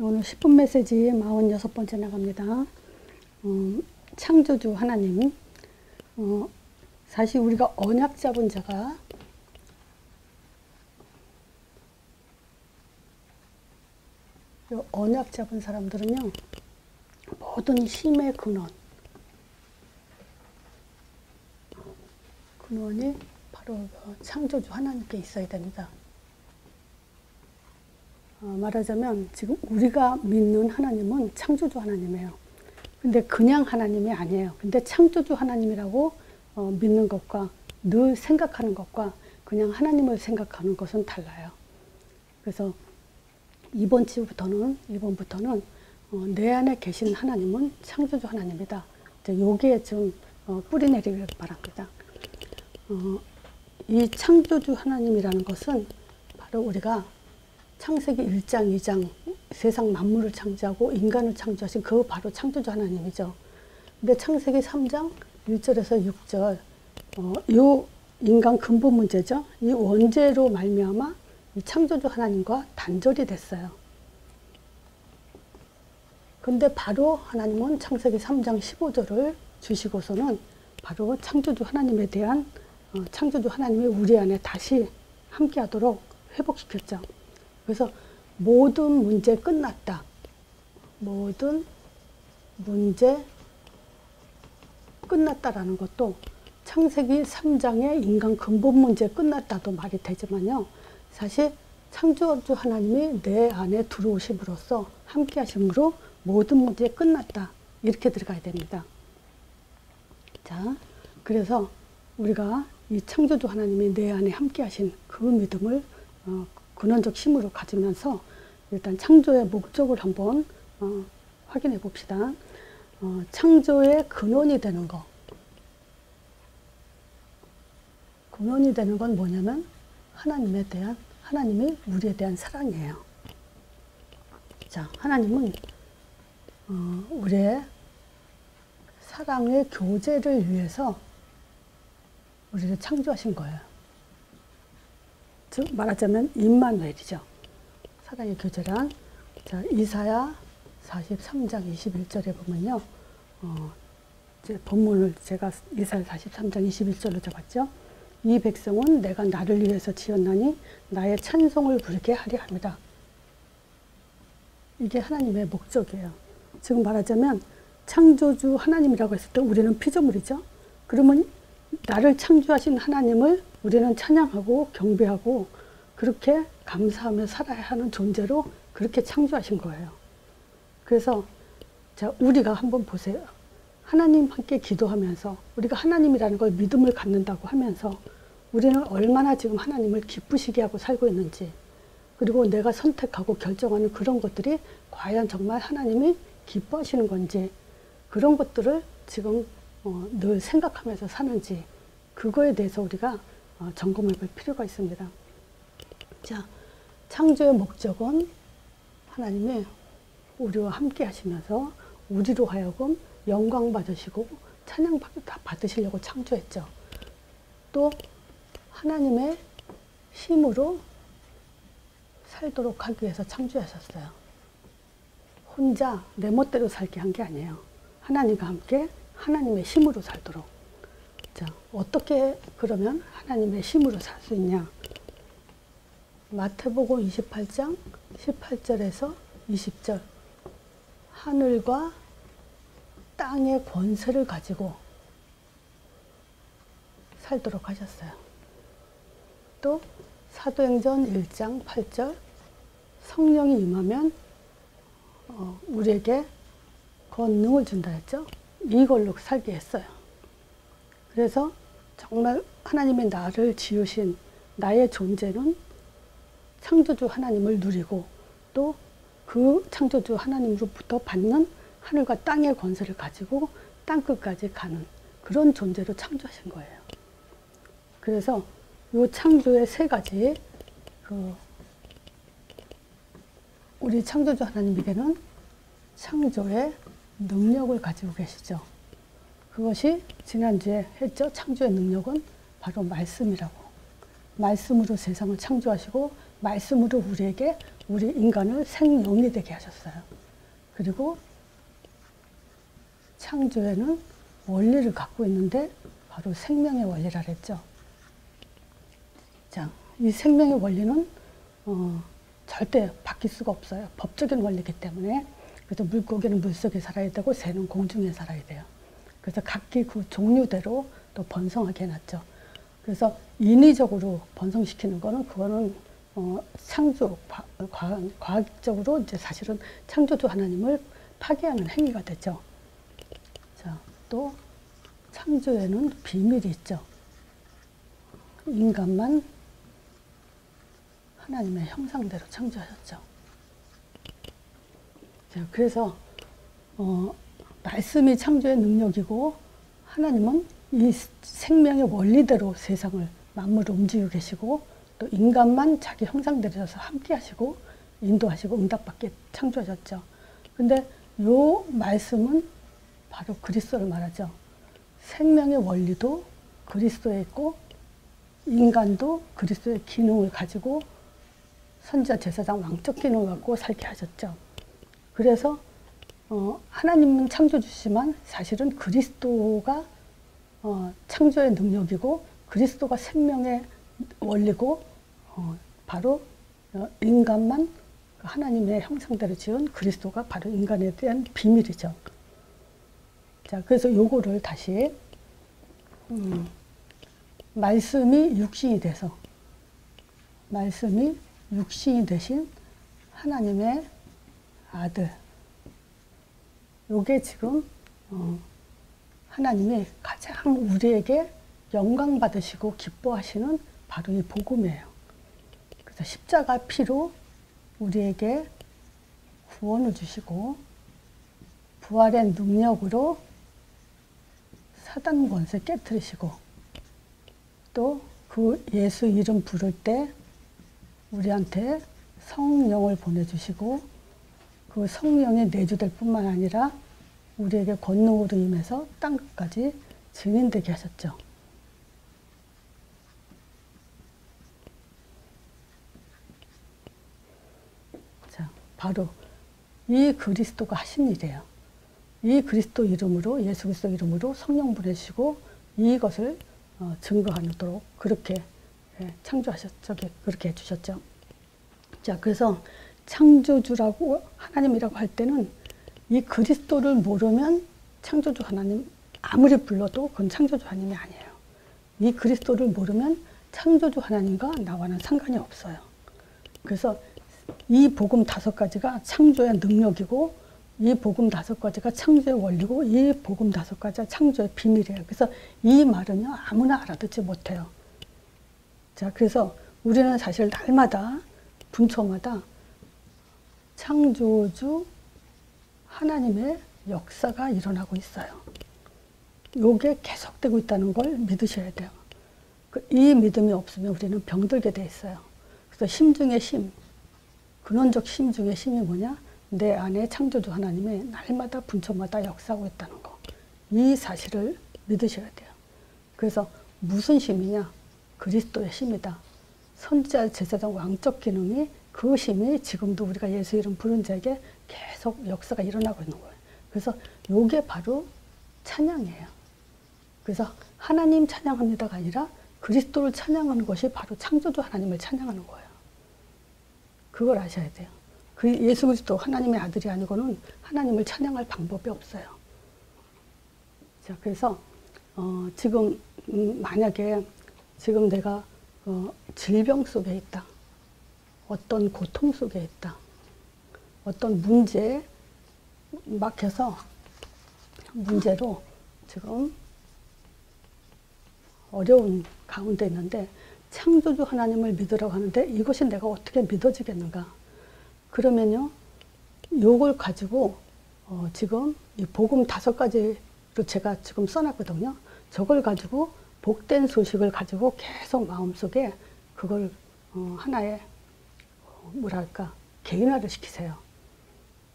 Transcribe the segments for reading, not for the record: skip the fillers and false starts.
오늘 10분 메시지 46번째 나갑니다. 창조주 하나님. 사실 우리가 언약 잡은 자가 언약 잡은 사람들은요, 모든 힘의 근원이 바로 창조주 하나님께 있어야 됩니다. 말하자면 지금 우리가 믿는 하나님은 창조주 하나님이에요. 근데 그냥 하나님이 아니에요. 근데 창조주 하나님이라고 믿는 것과 늘 생각하는 것과 그냥 하나님을 생각하는 것은 달라요. 그래서 이번부터는 내 안에 계신 하나님은 창조주 하나님이다. 여기에 좀 뿌리 내리길 바랍니다. 이 창조주 하나님이라는 것은 바로 우리가 창세기 1장, 2장 세상 만물을 창조하고 인간을 창조하신 그 바로 창조주 하나님이죠. 근데 창세기 3장 1절에서 6절 이 인간 근본 문제죠. 이 원죄로 말미암아 이 창조주 하나님과 단절이 됐어요. 근데 바로 하나님은 창세기 3장 15절을 주시고서는 바로 창조주 하나님에 대한 창조주 하나님이 우리 안에 다시 함께하도록 회복시켰죠. 그래서 모든 문제 끝났다. 모든 문제 끝났다라는 것도 창세기 3장의 인간 근본 문제 끝났다도 말이 되지만요. 사실 창조주 하나님이 내 안에 들어오심으로써 함께 하심으로 모든 문제 끝났다. 이렇게 들어가야 됩니다. 자, 그래서 우리가 이 창조주 하나님이 내 안에 함께 하신 그 믿음을 근원적 힘으로 가지면서 일단 창조의 목적을 한번 확인해 봅시다. 창조의 근원이 되는 거. 근원이 되는 건 뭐냐면 하나님이 우리에 대한 사랑이에요. 자, 하나님은 우리의 사랑의 교제를 위해서 우리를 창조하신 거예요. 즉 말하자면 임마누엘이죠. 사랑의 교제란. 자, 이사야 43장 21절에 보면요. 이제 본문을 제가 이사야 43장 21절로 잡았죠. 이 백성은 내가 나를 위해서 지었나니 나의 찬송을 부르게 하려 합니다. 이게 하나님의 목적이에요. 지금 말하자면 창조주 하나님이라고 했을 때 우리는 피조물이죠. 그러면 나를 창조하신 하나님을 우리는 찬양하고 경배하고 그렇게 감사하며 살아야 하는 존재로 그렇게 창조하신 거예요. 그래서 자, 우리가 한번 보세요. 하나님 함께 기도하면서 우리가 하나님이라는 걸 믿음을 갖는다고 하면서 우리는 얼마나 지금 하나님을 기쁘시게 하고 살고 있는지, 그리고 내가 선택하고 결정하는 그런 것들이 과연 정말 하나님이 기뻐하시는 건지, 그런 것들을 지금 늘 생각하면서 사는지, 그거에 대해서 우리가 점검해 볼 필요가 있습니다. 자, 창조의 목적은 하나님이 우리와 함께 하시면서 우리로 하여금 영광 받으시고 찬양 받으시려고 창조했죠. 또 하나님의 힘으로 살도록 하기 위해서 창조하셨어요. 혼자 내 멋대로 살게 한 게 아니에요. 하나님과 함께 하나님의 힘으로 살도록. 자, 어떻게 그러면 하나님의 힘으로 살 수 있냐? 마태복음 28장 18절에서 20절. 하늘과 땅의 권세를 가지고 살도록 하셨어요. 또 사도행전 1장 8절. 성령이 임하면 우리에게 권능을 준다 했죠. 이걸로 살게 했어요. 그래서 정말 하나님의 나를 지으신 나의 존재는 창조주 하나님을 누리고 또 그 창조주 하나님으로부터 받는 하늘과 땅의 권세를 가지고 땅끝까지 가는 그런 존재로 창조하신 거예요. 그래서 이 창조의 세 가지, 우리 창조주 하나님에게는 창조의 능력을 가지고 계시죠. 그것이 지난주에 했죠. 창조의 능력은 바로 말씀이라고. 말씀으로 세상을 창조하시고 말씀으로 우리에게 우리 인간을 생명이 되게 하셨어요. 그리고 창조에는 원리를 갖고 있는데 바로 생명의 원리라 그랬죠. 자, 이 생명의 원리는 절대 바뀔 수가 없어요. 법적인 원리이기 때문에. 그래서 물고기는 물속에 살아야 되고 새는 공중에 살아야 돼요. 그래서 각기 그 종류대로 또 번성하게 해놨죠. 그래서 인위적으로 번성시키는 거는 그거는 창조 과학적으로 이제 사실은 창조주 하나님을 파괴하는 행위가 되죠. 자, 또 창조에는 비밀이 있죠. 인간만 하나님의 형상대로 창조하셨죠. 자, 그래서 말씀이 창조의 능력이고 하나님은 이 생명의 원리대로 세상을 만물을 움직이고 계시고 또 인간만 자기 형상대로서 함께 하시고 인도하시고 응답받게 창조하셨죠. 근데 요 말씀은 바로 그리스도를 말하죠. 생명의 원리도 그리스도에 있고 인간도 그리스도의 기능을 가지고 선지자 제사장 왕적 기능을 갖고 살게 하셨죠. 그래서 하나님은 창조주시지만 사실은 그리스도가 창조의 능력이고 그리스도가 생명의 원리고 바로 인간만 하나님의 형상대로 지은 그리스도가 바로 인간에 대한 비밀이죠. 자, 그래서 요거를 다시 말씀이 육신이 돼서 말씀이 육신이 되신 하나님의 아들, 요게 지금 하나님이 가장 우리에게 영광 받으시고 기뻐하시는 바로 이 복음이에요. 그래서 십자가 피로 우리에게 구원을 주시고 부활의 능력으로 사단 권세 깨뜨리시고 또 그 예수 이름 부를 때 우리한테 성령을 보내주시고 그 성령이 내주될 뿐만 아니라 우리에게 권능으로 임해서 땅끝까지 증인되게 하셨죠. 자, 바로 이 그리스도가 하신 일이에요. 이 그리스도 이름으로 예수 그리스도 이름으로 성령 보내시고 이것을 증거하도록 그렇게 창조하셨죠. 그렇게 해주셨죠. 자, 그래서 창조주라고 하나님이라고 할 때는 이 그리스도를 모르면 창조주 하나님 아무리 불러도 그건 창조주 하나님이 아니에요. 이 그리스도를 모르면 창조주 하나님과 나와는 상관이 없어요. 그래서 이 복음 5가지가 창조의 능력이고 이 복음 5가지가 창조의 원리고 이 복음 5가지가 창조의 비밀이에요. 그래서 이 말은요 아무나 알아듣지 못해요. 자, 그래서 우리는 사실 날마다 분초마다 창조주 하나님의 역사가 일어나고 있어요. 요게 계속되고 있다는 걸 믿으셔야 돼요. 이 믿음이 없으면 우리는 병들게 돼 있어요. 그래서 심 중에 심, 근원적 심 중에 심이 뭐냐? 내 안에 창조주 하나님이 날마다 분초마다 역사하고 있다는 거. 이 사실을 믿으셔야 돼요. 그래서 무슨 심이냐? 그리스도의 심이다. 선지자 제사장 왕적 기능이 그 심이 지금도 우리가 예수 이름 부른 자에게 계속 역사가 일어나고 있는 거예요. 그래서 요게 바로 찬양이에요. 그래서 하나님 찬양합니다가 아니라 그리스도를 찬양하는 것이 바로 창조주 하나님을 찬양하는 거예요. 그걸 아셔야 돼요. 그 예수 그리스도 하나님의 아들이 아니고는 하나님을 찬양할 방법이 없어요. 자, 그래서 지금 만약에 지금 내가 질병 속에 있다. 어떤 고통 속에 있다. 어떤 문제에 막혀서 문제로 지금 어려운 가운데 있는데 창조주 하나님을 믿으라고 하는데 이것이 내가 어떻게 믿어지겠는가. 그러면요, 요걸 가지고 지금 이 복음 5가지로 제가 지금 써놨거든요. 저걸 가지고 복된 소식을 가지고 계속 마음속에 그걸 하나의 뭐랄까 개인화를 시키세요.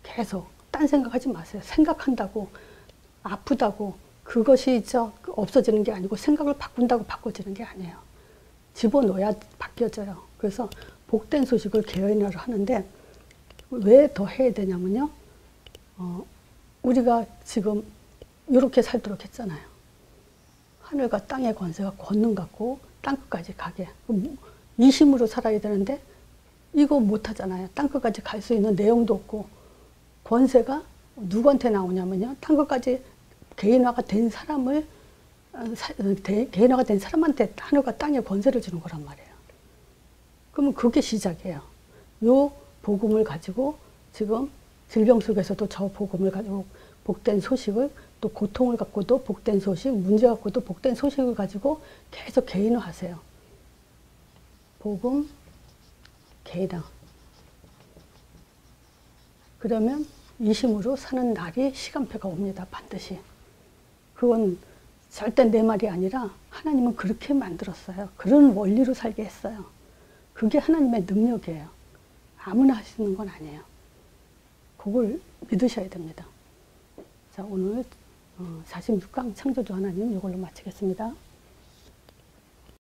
계속 딴 생각하지 마세요. 생각한다고 아프다고 그것이 없어지는 게 아니고 생각을 바꾼다고 바꿔지는 게 아니에요. 집어넣어야 바뀌어져요. 그래서 복된 소식을 개인화를 하는데 왜 더 해야 되냐면요. 우리가 지금 이렇게 살도록 했잖아요. 하늘과 땅의 권세가 권능 갖고 땅끝까지 가게. 이심으로 살아야 되는데 이거 못하잖아요. 땅끝까지 갈 수 있는 내용도 없고 권세가 누구한테 나오냐면요. 땅끝까지 개인화가 된 사람을 개인화가 된 사람한테 하늘과 땅의 권세를 주는 거란 말이에요. 그러면 그게 시작이에요. 요 복음을 가지고 지금 질병 속에서도 저 복음을 가지고 복된 소식을 또 고통을 갖고도 복된 소식, 문제 갖고도 복된 소식을 가지고 계속 개인화하세요. 복음, 개인화. 그러면 이심으로 사는 날이 시간표가 옵니다. 반드시. 그건 절대 내 말이 아니라 하나님은 그렇게 만들었어요. 그런 원리로 살게 했어요. 그게 하나님의 능력이에요. 아무나 할 수 있는 건 아니에요. 그걸 믿으셔야 됩니다. 자, 오늘 46강 창조주 하나님 이걸로 마치겠습니다.